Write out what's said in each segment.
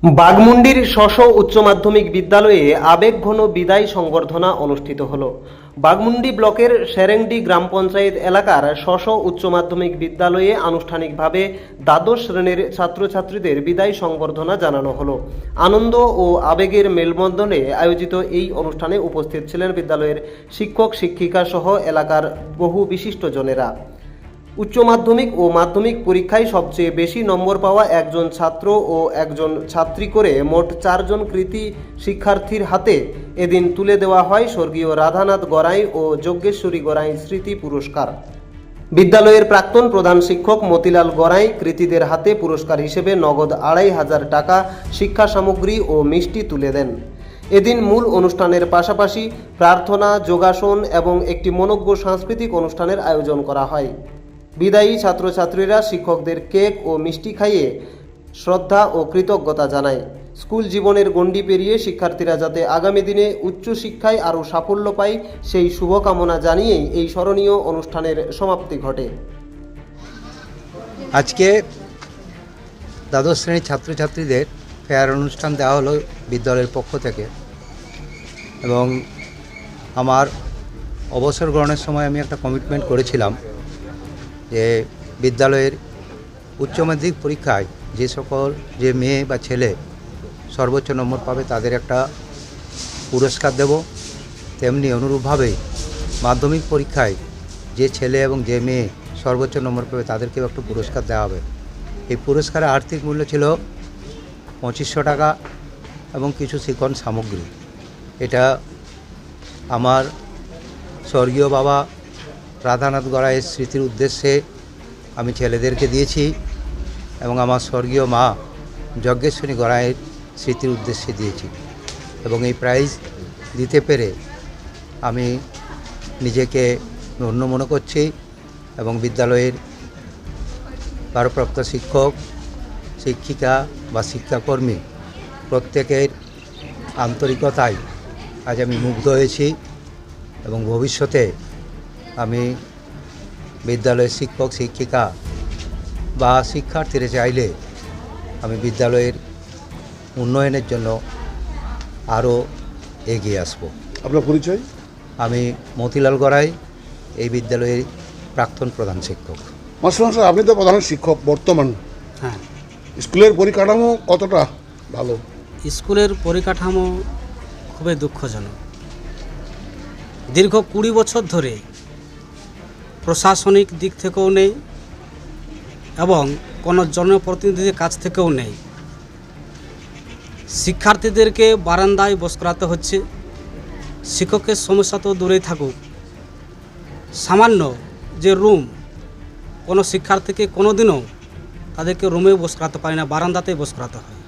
বাঘমুন্ডির শশ উচ্চ মাধ্যমিক বিদ্যালয়ে আবেগঘন বিদায় সংবর্ধনা অনুষ্ঠিত হলো। বাঘমুন্ডি ব্লকের সেরেংডি গ্রাম পঞ্চায়েত এলাকার শশ উচ্চ মাধ্যমিক বিদ্যালয়ে আনুষ্ঠানিকভাবে দ্বাদশ শ্রেণীর ছাত্রছাত্রীদের বিদায় সংবর্ধনা জানানো হলো। আনন্দ ও আবেগের মেলবন্ধনে আয়োজিত এই অনুষ্ঠানে উপস্থিত ছিলেন বিদ্যালয়ের শিক্ষক শিক্ষিকা সহ এলাকার বহু বিশিষ্টজনেরা। উচ্চ মাধ্যমিক ও মাধ্যমিক পরীক্ষায় সবচেয়ে বেশি নম্বর পাওয়া একজন ছাত্র ও একজন ছাত্রী করে মোট 4 জন কৃতী শিক্ষার্থীর হাতে এদিন তুলে দেওয়া হয় স্বর্গীয় রাধানাথ গড়াই ও যজ্ঞেশ্বরী গড়াই স্মৃতি পুরস্কার। বিদ্যালয়ের প্রাক্তন প্রধান শিক্ষক মতিলাল গড়াই কৃতীদের হাতে পুরস্কার হিসেবে নগদ 2500 টাকা, শিক্ষা সামগ্রী ও মিষ্টি তুলে দেন। এদিন মূল অনুষ্ঠানের পাশাপাশি প্রার্থনা, যোগাসন এবং একটি মনোজ্ঞ সাংস্কৃতিক অনুষ্ঠানের আয়োজন করা হয়। বিদায়ী ছাত্রছাত্রীরা শিক্ষকদের কেক ও মিষ্টি খাইয়ে শ্রদ্ধা ও কৃতজ্ঞতা জানায়। স্কুল জীবনের গণ্ডি পেরিয়ে শিক্ষার্থীরা যাতে আগামী দিনে উচ্চশিক্ষায় আরও সাফল্য পায় সেই শুভকামনা জানিয়েই এই স্মরণীয় অনুষ্ঠানের সমাপ্তি ঘটে। আজকে দ্বাদশ শ্রেণীর ছাত্রছাত্রীদের ফেয়ার অনুষ্ঠান দেওয়া হলো বিদ্যালয়ের পক্ষ থেকে, এবং আমার অবসর গ্রহণের সময় আমি একটা কমিটমেন্ট করেছিলাম যে বিদ্যালয়ের উচ্চ মাধ্যমিক পরীক্ষায় যে মেয়ে বা ছেলে সর্বোচ্চ নম্বর পাবে তাদের একটা পুরস্কার দেব, তেমনি অনুরূপভাবে মাধ্যমিক পরীক্ষায় যে ছেলে এবং যে মেয়ে সর্বোচ্চ নম্বর পাবে তাদেরকেও একটা পুরস্কার দেওয়া হবে। এই পুরস্কারের আর্থিক মূল্য ছিল 2500 টাকা এবং কিছু শিক্ষণ সামগ্রী। এটা আমার স্বর্গীয় বাবা রাধানাথ গড়াইয়ের স্মৃতির উদ্দেশ্যে আমি ছেলেদেরকে দিয়েছি, এবং আমার স্বর্গীয় মা যজ্ঞেশ্বরী গড়াইয়ের স্মৃতির উদ্দেশ্যে দিয়েছি। এবং এই প্রাইজ দিতে পেরে আমি নিজেকে ধন্য মনে করছি, এবং বিদ্যালয়ের ভারপ্রাপ্ত শিক্ষক, শিক্ষিকা বা শিক্ষাকর্মী প্রত্যেকের আন্তরিকতায় আজ আমি মুগ্ধ হয়েছি, এবং ভবিষ্যতে আমি বিদ্যালয়ের শিক্ষক শিক্ষিকা বা শিক্ষার্থীরা চাইলে আমি বিদ্যালয়ের উন্নয়নের জন্য আরও এগিয়ে আসব। আপনার পরিচয়? আমি মতিলাল গড়াই, এই বিদ্যালয়ের প্রাক্তন প্রধান শিক্ষক। মাস্টার, আপনি তো প্রধান শিক্ষক বর্তমান। হ্যাঁ, স্কুলের পরিকাঠামো কতটা ভালো? স্কুলের পরিকাঠামো খুবই দুঃখজনক। দীর্ঘ 20 বছর ধরে প্রশাসনিক দিক থেকেও নেই এবং কোনো জনপ্রতিনিধিদের কাছ থেকেও নেই। শিক্ষার্থীদেরকে বারান্দায় বস করাতে হচ্ছে। শিক্ষকের সমস্যা তো দূরেই থাকুক, সামান্য যে রুম, কোনো শিক্ষার্থীকে কোনো দিনও তাদেরকে রুমে বস করাতে পারি না, বারান্দাতেই বস করাতে হয়।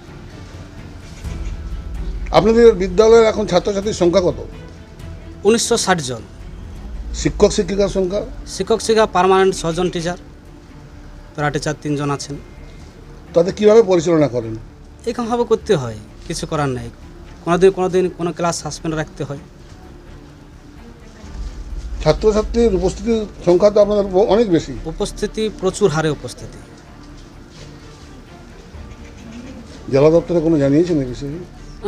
আপনাদের বিদ্যালয়ের এখন ছাত্রছাত্রীর সংখ্যা কত? 1960 জন। শিক্ষক শিক্ষিকার সংখ্যা? শিক্ষক শিক্ষা পার্মানেন্ট 6 জন টিচার, প্যারা টিচার 3 জন আছেন। তাদের কীভাবে পরিচালনা করেন? এইরকমভাবে করতে হয়, কিছু করার নেই। কোনো দিন কোনো ক্লাস সাসপেন্ড রাখতে হয়। ছাত্রছাত্রীর উপস্থিতির সংখ্যা তো আপনাদের অনেক বেশি। উপস্থিতি প্রচুর হারে উপস্থিতি। জেলা দপ্তরে কোনো জানিয়েছেন এই বিষয়ে?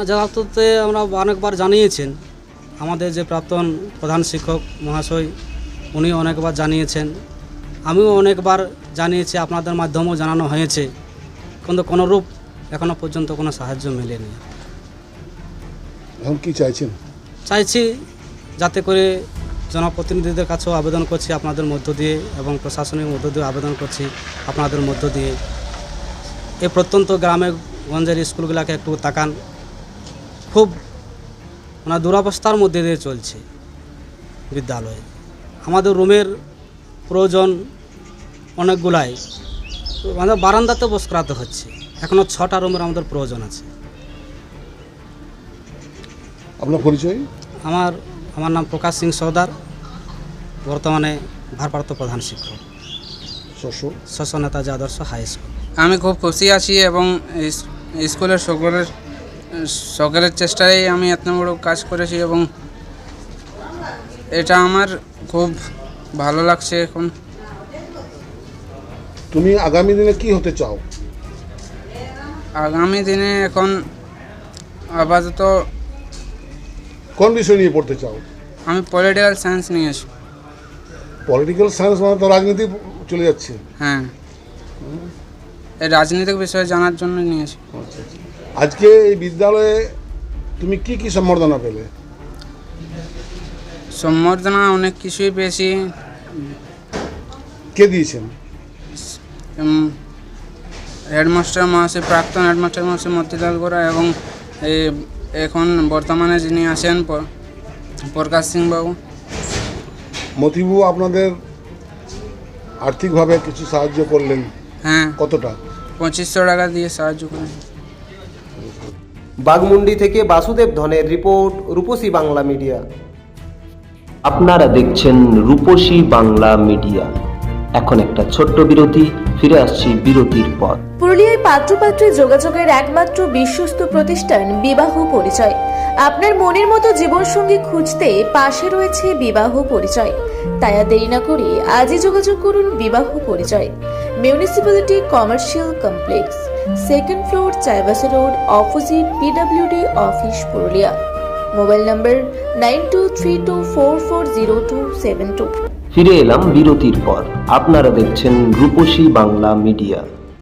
জেলাতে আমরা অনেকবার জানিয়েছেন, আমাদের যে প্রাক্তন প্রধান শিক্ষক মহাশয় উনি অনেকবার জানিয়েছেন, আমিও অনেকবার জানিয়েছি, আপনাদের মাধ্যমেও জানানো হয়েছে, কিন্তু কোনোরূপ এখনও পর্যন্ত কোনো সাহায্য মেলেনি। এখন কি চাইছেন? চাইছি যাতে করে জনপ্রতিনিধিদের কাছেও আবেদন করছি আপনাদের মধ্য দিয়ে, এবং প্রশাসনের মধ্য দিয়ে আবেদন করছি আপনাদের মধ্য দিয়ে, এই প্রত্যন্ত গ্রামে গঞ্জের স্কুলগুলোকে একটু তাকান। খুব দুরবস্থার মধ্যে দিয়ে চলছে বিদ্যালয়ে। আমাদের রুমের প্রয়োজন অনেকগুলাই, আমাদের বারান্দাতে বস করাতে হচ্ছে। এখনও 6টা রুমের আমাদের প্রয়োজন আছে। আপনার পরিচয়? আমার নাম প্রকাশ সিং সর্দার, বর্তমানে ভারপ্রাপ্ত প্রধান শিক্ষক, শশ নেতাজি আদর্শ হাই স্কুল। আমি খুব খুশি আছি, এবং স্কুলের সকলের চেষ্টায় আমি এত বড় কাজ করেছি, এবং এটা আমার খুব ভালো লাগছে। এখন তুমি আগামী দিনে কি হতে চাও? আগামী দিনে এখন আপাতত কোন বিষয় নিয়ে পড়তে চাও? আমি পলিটিক্যাল সায়েন্স নিয়েছি। পলিটিক্যাল সায়েন্স মানে তো রাজনীতি চলে যাচ্ছে। হ্যাঁ, এই রাজনৈতিক বিষয়ে জানার জন্য নিয়েছি। আজকে এই বিদ্যালয়ে তুমি কি কি সম্বর্ধনা পেলে? সম্বর্ধনা অনেক কিছুই পেয়েছি। কে দিয়েছেন? হেডমাস্টার মহাশয়, প্রাক্তন হেডমাস্টার মহাশয় মতিলাল গোড়া এবং এখন বর্তমানে যিনি আছেন প্রকাশ সিং বাবু। মতিবু আপনাদের আর্থিকভাবে কিছু সাহায্য করলেন? হ্যাঁ, কতটা? 2500 টাকা দিয়ে সাহায্য করেন। বাঘমুন্ডি থেকে বাসুদেব ধনের রিপোর্ট, রূপসী বাংলা মিডিয়া। আপনারা দেখছেন রূপসী বাংলা মিডিয়া। এখন একটা ছোট্ট বিরতি, ফিরে আসছি বিরতির পর। পুরুলিয়ায় পাত্রপাত্রী যোগাযোগের একমাত্র বিশ্বস্ত প্রতিষ্ঠান বিবাহ পরিচয়। আপনার মনের মতো জীবনসঙ্গী খুঁজতে পাশে রয়েছে বিবাহ পরিচয়। তাই আর দেরি না করে আজই যোগাযোগ করুন বিবাহ পরিচয়। Municipality commercial complex, 2nd floor, Chaibasa road, opposite PWD office, Purulia. Mobile নম্বর 9232440272। ফিরে এলাম বিরতির পর। আপনারা দেখছেন রূপসী বাংলা মিডিয়া।